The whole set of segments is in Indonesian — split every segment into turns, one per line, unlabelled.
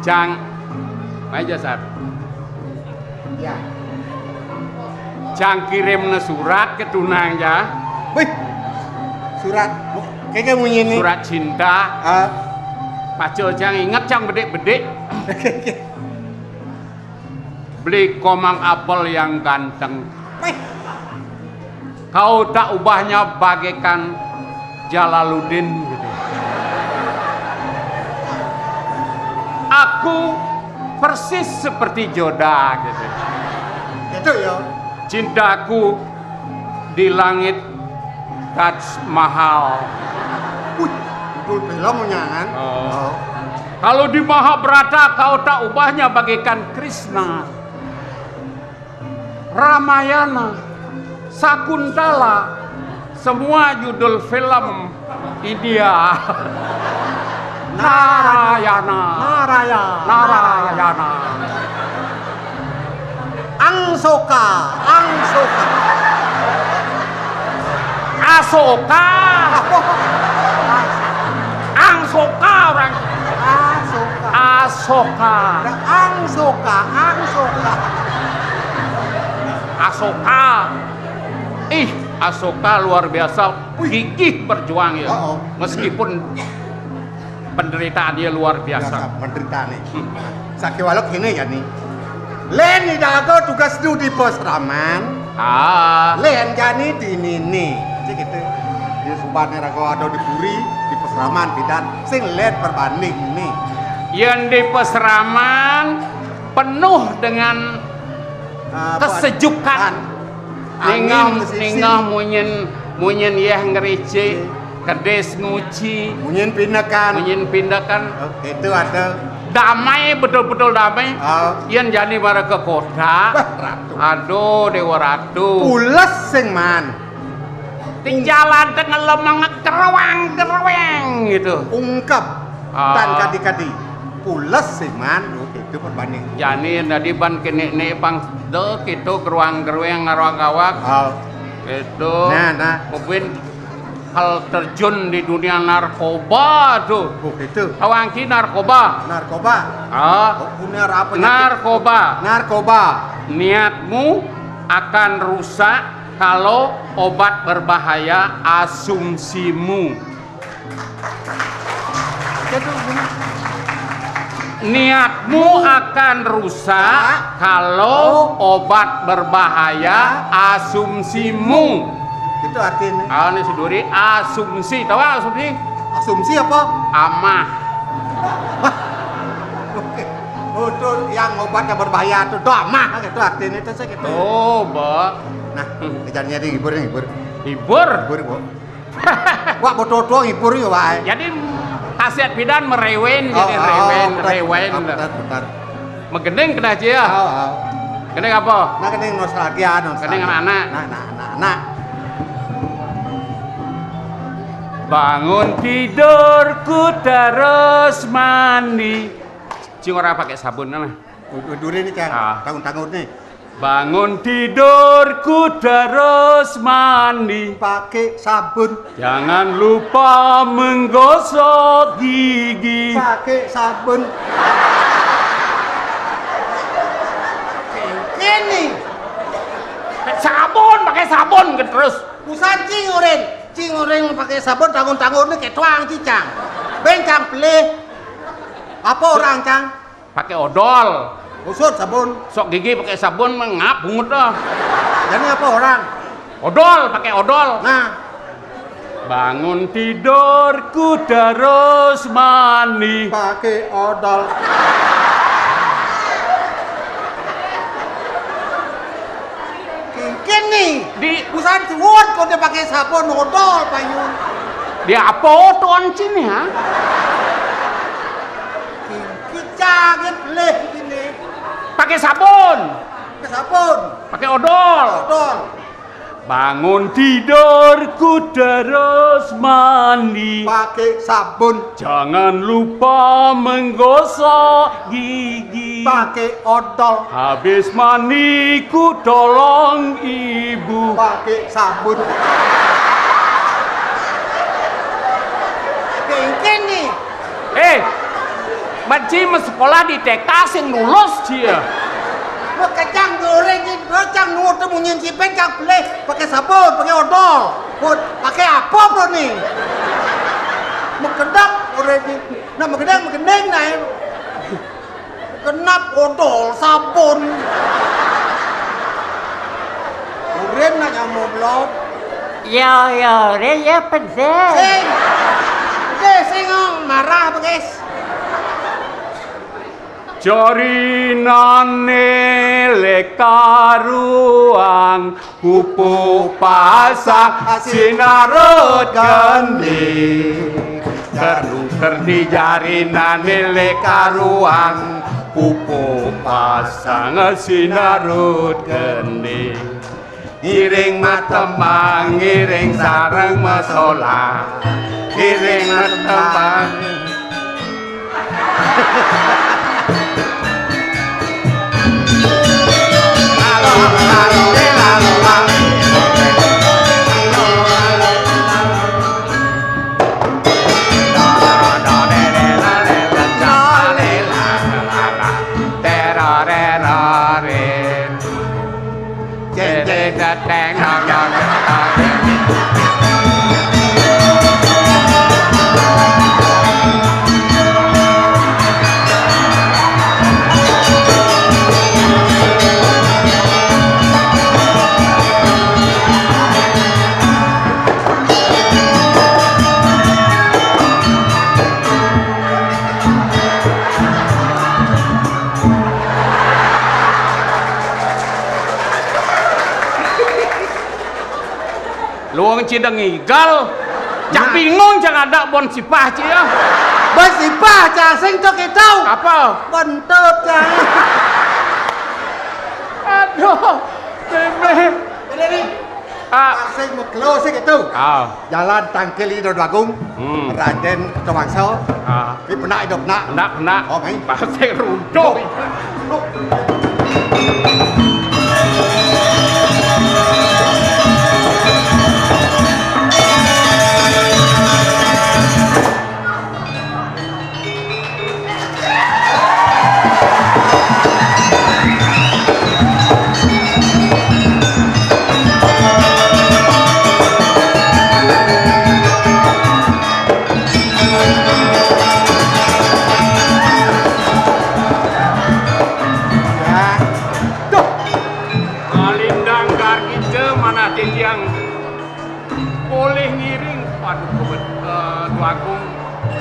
Cang, aja Sar.
Ya.
Cang kirim surat ke tunang ya.
Wih, surat. Kayak kamu ini.
Surat cinta. Pacul Cang ingat Cang bedek-bedek. Beli komang apel yang ganteng.
Wih.
Kau tak ubahnya bagaikan Jalaluddin gitu. Aku persis seperti Joda gitu.
Itu ya.
Cintaku di langit Taj Mahal.
Betul film nyangan.
Kalau di Mahabharata kau tak ubahnya bagaikan Krishna, Ramayana, Sakuntala, semua judul film India. Narayana.
Angsoka.
Asoka. Angsoka orang. Asoka. Asoka. Asoka luar biasa, gigih berjuang ya. Meskipun penderitaan dia luar biasa.
Penderitaan nih. Sakiwalok ini ya nih. Len di dago tugas di pos raman. Len jani di nini. Cik gitu. Di subane rago ada di puri di pos raman bidan. Sing len perbanding nih.
Yang di pos raman penuh dengan kesejukan. Ningah munyen yah ngerici. Kedes nguci,
munyin pindakan. Itu ada
damai, betul-betul damai. Yang jadi bara ke kota.
Ratu.
Aduh, Dewa Ratu.
Pules sing man.
Tinggalan tengah lemang kerewang gitu.
Ungkap tan kadi-kadi. Pules sing man. Itu perbanding.
Jani tadi ban kene pang de gitu keruang-keruang ngarawak-awak. Itu.
Nah.
Mungkin hal terjun di dunia narkoba tuh.
Itu.
Awangki narkoba.
Benar apa?
Narkoba. Niatmu akan rusak kalau obat berbahaya asumsimu. Niatmu akan rusak kalau obat berbahaya asumsimu.
Itu artinya.
Ini suduri asumsi, tahu asumsi?
Asumsi apa?
Amah.
Itu yang obatnya berbahaya itu amah. Itu artinya itu saya gitu.
Oh, Mbak.
Nah, kejarnya di hibur.
Hibur.
Wah, betul-betul hibur ya, Pak.
Jadi khasiat bidan merewen, jadi rewen.
Bentar.
Megendeng kena aja ya. Gendeng apa?
Nah, gendeng nostalgia.
Gendeng anak-anak.
Nah.
Bangun tidurku terus mandi. Cing ora pakai sabun lah.
Dure ini kan. Tanggung nih.
Bangun tidurku terus mandi.
Pakai sabun.
Jangan lupa menggosok gigi.
Pakai sabun. Ini.
Pakai sabun terus.
Usan cing orang pakai sabun tanggung ini kayak tuang cicang. Bencang pelih. Apa orang cang?
Pakai odol.
Usut sabun.
Sok gigi pakai sabun mengap bungut dah.
Jadi apa orang?
Odol, pakai odol.
Nah.
Bangun tidurku terus mandi.
Pakai odol. Nih
di
usaha ciwot kok dia pakai sabun odol payun.
Dia apa tuan sini ha?
Kita leh ini.
Pakai sabun. Pakai odol. Bangun tidurku terus mandi.
Pakai sabun.
Jangan lupa menggosok gigi.
Pakai odol.
Habis mandiku tolong ibu.
Pakai sabun. Kengken nih.
Baji sekolah di TK sing lulus dia.
Kacang goreng ini, kacang nuwut munyin cipen kang boleh pakai sabun, pakai odol, pakai apa bro nih? Mekedap goreng ini, nah mekedap nih, kenap odol, sabun. Goreng nak nyamuk belum?
Ya, ya penting.
Sing marah guys.
Jarinane lekaruang pupuk pasak sinarut gending teruker di jarinane lekaruang pupuk pasang sinarut gending ngiring matembang ngiring sareng masola ngiring matembang luang cideng igal cak bingung jangan ada bon sipah cia
Bon sipah cak sing cok tau
apa
bentuk cak
aduh bebe
ini sing meklo sing itu jalan tangkel itu Agung Raden Cawangsa ini penak hidup nak oh main
pasir runtuh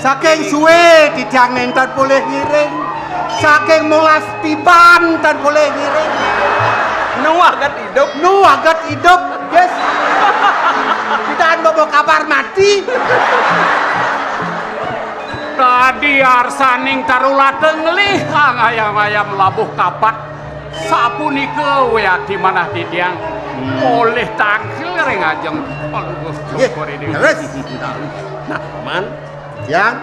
saking suwe dijang enten boleh ngiring saking molas pipan tan boleh ngiring nuagat hidup yes kita bawa kabar mati
tadi arsaning tarulate ngelihang ayam-ayam labuh kapat sapunika wea di mana tidiang boleh tangkil ring ajeng alugus syukur ini
nah man yang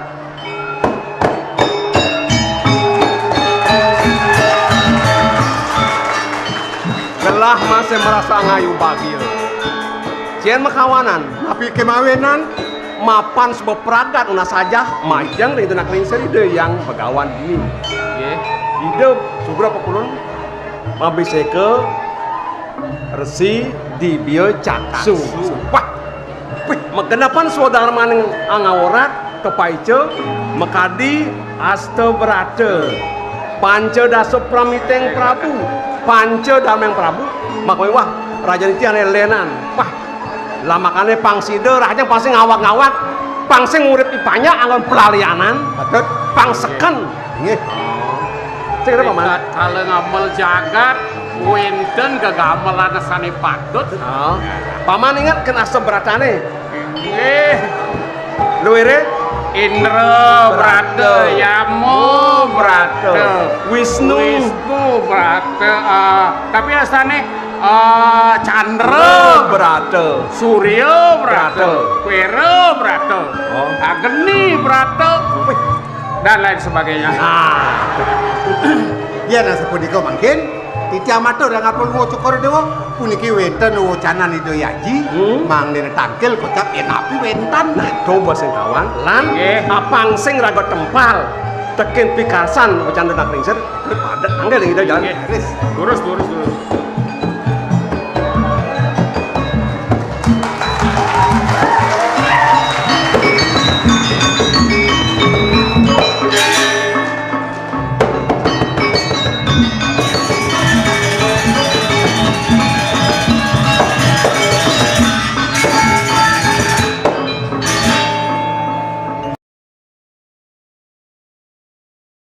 gelah masih merasa ngayu babil cien mekawanan tapi kemawinan mapan sebab peragat una saja majang itu nak lingser ide yang begawan ini hidup sugra pekulun mabiseke resi di bio caksu wah megenapan saudara maning angaworat kepaice mekadi asta berate panca dasa pramiteng prabu panca dameng prabu makanya wah raja niti ane lenan wah lamakane pangside raja pasti ngawak-ngawak pangsing urip ipanya anggon pelalianan betul pangseken nggih cek apa man
kalau ngamal jagat wenten gagamelan sane patut
paman ingat kena asta beratane
nggih
luwere
Indra Brata Yamo Brata
Wisnu
Brata tapi asane Chandra
Brata
Surya Brata Wira Brata Agni Brata dan lain sebagainya
ya nah sepunika mangkin Titi amatur yang ngapun wo cukor dewa puniki wenten wo canan itu yaji mang dene tangkil kocap enapi wentan
nah coba sing kawan lan apang sing raga tempal tekin pikasan bercanda nak ringser pada angger gitu jalan.
Lurus.